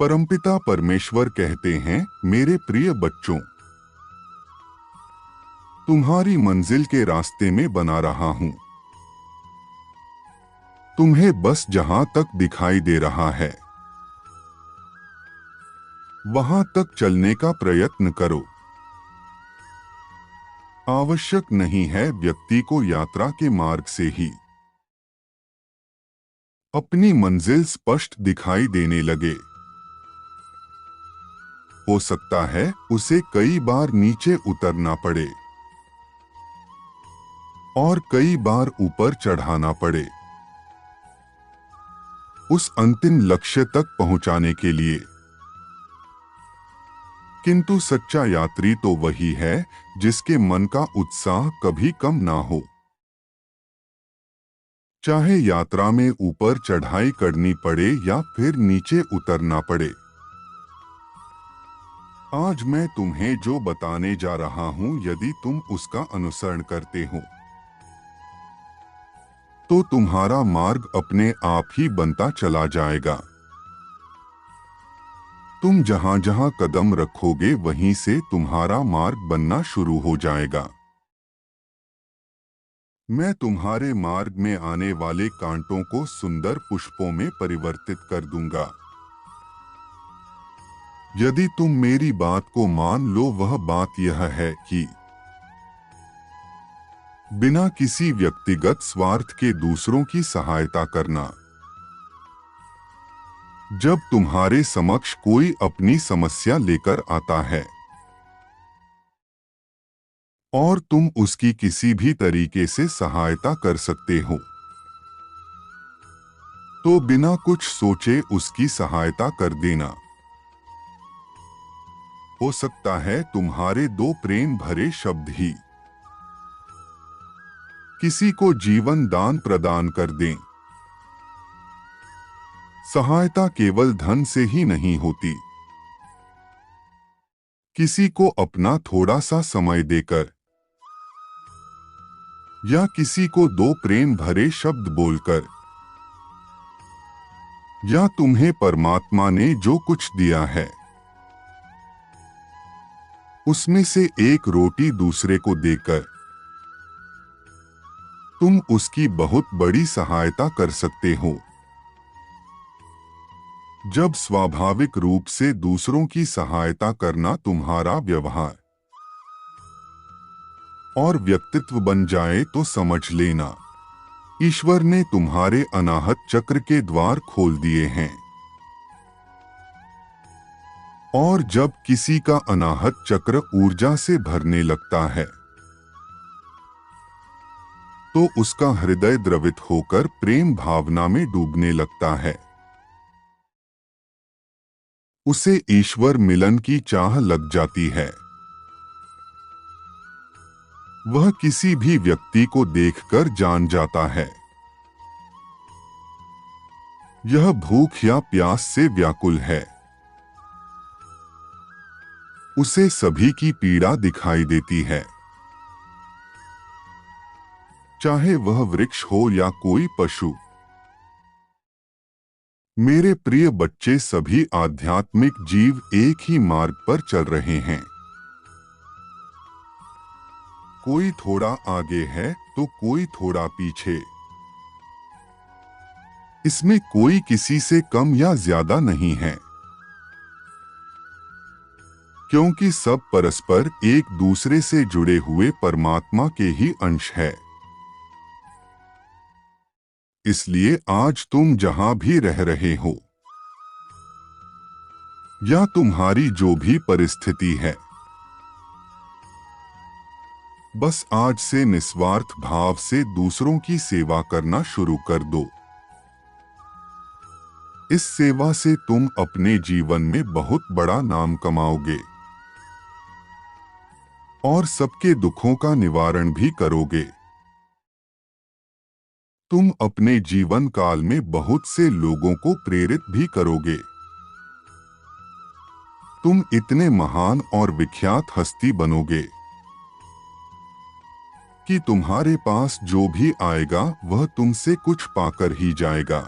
परमपिता परमेश्वर कहते हैं, मेरे प्रिय बच्चों, तुम्हारी मंजिल के रास्ते में बना रहा हूं। तुम्हें बस जहां तक दिखाई दे रहा है वहां तक चलने का प्रयत्न करो। आवश्यक नहीं है व्यक्ति को यात्रा के मार्ग से ही अपनी मंजिल स्पष्ट दिखाई देने लगे। हो सकता है उसे कई बार नीचे उतरना पड़े और कई बार ऊपर चढ़ाना पड़े उस अंतिम लक्ष्य तक पहुंचाने के लिए। किंतु सच्चा यात्री तो वही है जिसके मन का उत्साह कभी कम ना हो। चाहे यात्रा में ऊपर चढ़ाई करनी पड़े या फिर नीचे उतरना पड़े। आज मैं तुम्हें जो बताने जा रहा हूं, यदि तुम उसका अनुसरण करते हो तो तुम्हारा मार्ग अपने आप ही बनता चला जाएगा। तुम जहां जहां कदम रखोगे वहीं से तुम्हारा मार्ग बनना शुरू हो जाएगा। मैं तुम्हारे मार्ग में आने वाले कांटों को सुंदर पुष्पों में परिवर्तित कर दूंगा। यदि तुम मेरी बात को मान लो, वह बात यह है कि बिना किसी व्यक्तिगत स्वार्थ के दूसरों की सहायता करना। जब तुम्हारे समक्ष कोई अपनी समस्या लेकर आता है और तुम उसकी किसी भी तरीके से सहायता कर सकते हो, तो बिना कुछ सोचे उसकी सहायता कर देना। हो सकता है तुम्हारे दो प्रेम भरे शब्द ही किसी को जीवन दान प्रदान कर दें। सहायता केवल धन से ही नहीं होती। किसी को अपना थोड़ा सा समय देकर या किसी को दो प्रेम भरे शब्द बोलकर, या तुम्हें परमात्मा ने जो कुछ दिया है उसमें से एक रोटी दूसरे को देकर तुम उसकी बहुत बड़ी सहायता कर सकते हो। जब स्वाभाविक रूप से दूसरों की सहायता करना तुम्हारा व्यवहार और व्यक्तित्व बन जाए तो समझ लेना, ईश्वर ने तुम्हारे अनाहत चक्र के द्वार खोल दिए हैं। और जब किसी का अनाहत चक्र ऊर्जा से भरने लगता है तो उसका हृदय द्रवित होकर प्रेम भावना में डूबने लगता है। उसे ईश्वर मिलन की चाह लग जाती है। वह किसी भी व्यक्ति को देखकर जान जाता है यह भूख या प्यास से व्याकुल है। उसे सभी की पीड़ा दिखाई देती है, चाहे वह वृक्ष हो या कोई पशु। मेरे प्रिय बच्चे, सभी आध्यात्मिक जीव एक ही मार्ग पर चल रहे हैं। कोई थोड़ा आगे है तो कोई थोड़ा पीछे। इसमें कोई किसी से कम या ज्यादा नहीं है, क्योंकि सब परस्पर एक दूसरे से जुड़े हुए परमात्मा के ही अंश है। इसलिए आज तुम जहां भी रह रहे हो या तुम्हारी जो भी परिस्थिति है, बस आज से निस्वार्थ भाव से दूसरों की सेवा करना शुरू कर दो। इस सेवा से तुम अपने जीवन में बहुत बड़ा नाम कमाओगे और सबके दुखों का निवारण भी करोगे। तुम अपने जीवन काल में बहुत से लोगों को प्रेरित भी करोगे। तुम इतने महान और विख्यात हस्ती बनोगे कि तुम्हारे पास जो भी आएगा वह तुमसे कुछ पाकर ही जाएगा।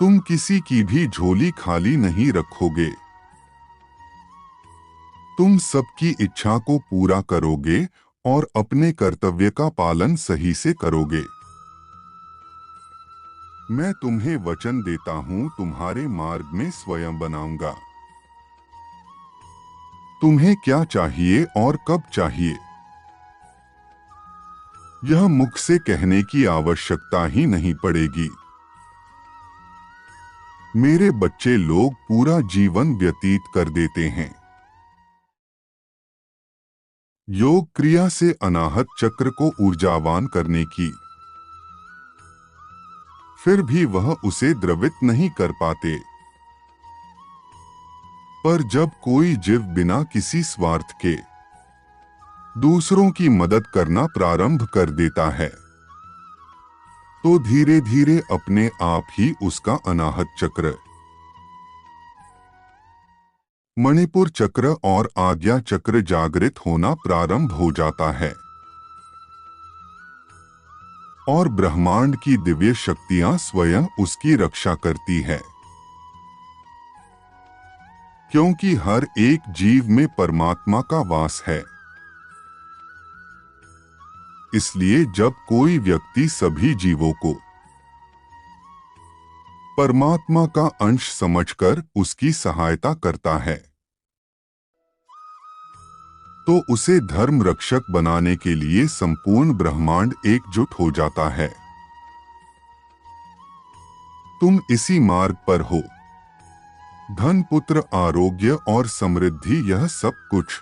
तुम किसी की भी झोली खाली नहीं रखोगे। तुम सबकी इच्छा को पूरा करोगे और अपने कर्तव्य का पालन सही से करोगे। मैं तुम्हें वचन देता हूं, तुम्हारे मार्ग में स्वयं बनाऊंगा। तुम्हें क्या चाहिए और कब चाहिए, यह मुख से कहने की आवश्यकता ही नहीं पड़ेगी। मेरे बच्चे लोग पूरा जीवन व्यतीत कर देते हैं योग क्रिया से अनाहत चक्र को ऊर्जावान करने की, फिर भी वह उसे द्रवित नहीं कर पाते। पर जब कोई जीव बिना किसी स्वार्थ के दूसरों की मदद करना प्रारंभ कर देता है, तो धीरे धीरे अपने आप ही उसका अनाहत चक्र, मणिपुर चक्र और आज्ञा चक्र जागृत होना प्रारंभ हो जाता है और ब्रह्मांड की दिव्य शक्तियां स्वयं उसकी रक्षा करती है। क्योंकि हर एक जीव में परमात्मा का वास है, इसलिए जब कोई व्यक्ति सभी जीवों को परमात्मा का अंश समझकर उसकी सहायता करता है, तो उसे धर्म रक्षक बनाने के लिए संपूर्ण ब्रह्मांड एकजुट हो जाता है। तुम इसी मार्ग पर हो। धन, पुत्र, आरोग्य और समृद्धि, यह सब कुछ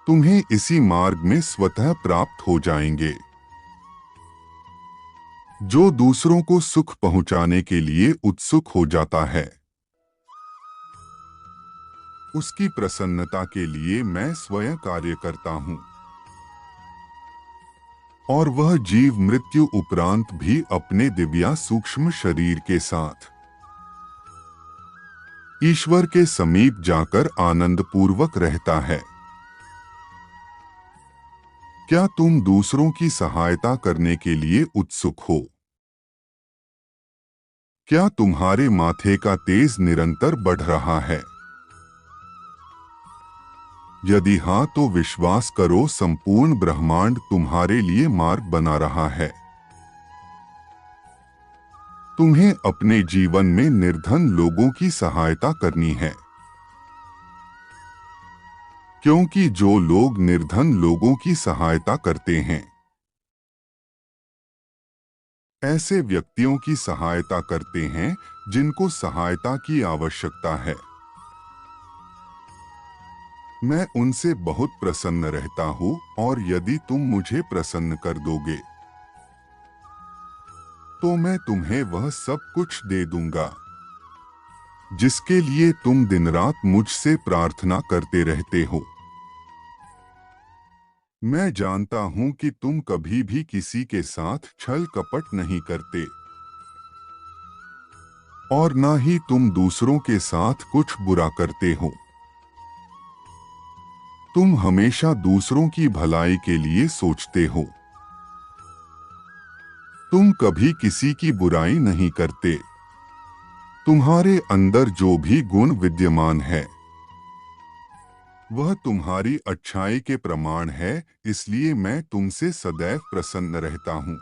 तुम्हें इसी मार्ग में स्वतः प्राप्त हो जाएंगे। जो दूसरों को सुख पहुंचाने के लिए उत्सुक हो जाता है, उसकी प्रसन्नता के लिए मैं स्वयं कार्य करता हूं और वह जीव मृत्यु उपरांत भी अपने दिव्या सूक्ष्म शरीर के साथ ईश्वर के समीप जाकर आनंद पूर्वक रहता है। क्या तुम दूसरों की सहायता करने के लिए उत्सुक हो? क्या तुम्हारे माथे का तेज निरंतर बढ़ रहा है? यदि हाँ, तो विश्वास करो, संपूर्ण ब्रह्मांड तुम्हारे लिए मार्ग बना रहा है। तुम्हें अपने जीवन में निर्धन लोगों की सहायता करनी है, क्योंकि जो लोग निर्धन लोगों की सहायता करते हैं, ऐसे व्यक्तियों की सहायता करते हैं जिनको सहायता की आवश्यकता है। मैं उनसे बहुत प्रसन्न रहता हूँ और यदि तुम मुझे प्रसन्न कर दोगे, तो मैं तुम्हें वह सब कुछ दे दूंगा जिसके लिए तुम दिन रात मुझसे प्रार्थना करते रहते हो। मैं जानता हूं कि तुम कभी भी किसी के साथ छल कपट नहीं करते और ना ही तुम दूसरों के साथ कुछ बुरा करते हो। तुम हमेशा दूसरों की भलाई के लिए सोचते हो। तुम कभी किसी की बुराई नहीं करते। तुम्हारे अंदर जो भी गुण विद्यमान है, वह तुम्हारी अच्छाई के प्रमाण है, इसलिए मैं तुमसे सदैव प्रसन्न रहता हूँ।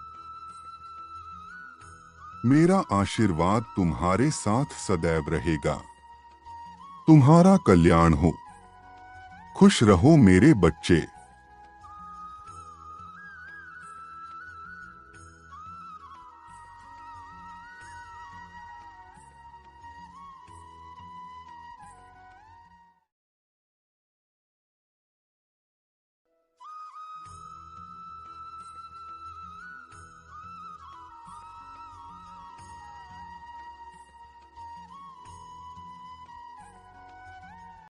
मेरा आशीर्वाद तुम्हारे साथ सदैव रहेगा। तुम्हारा कल्याण हो। खुश रहो मेरे बच्चे।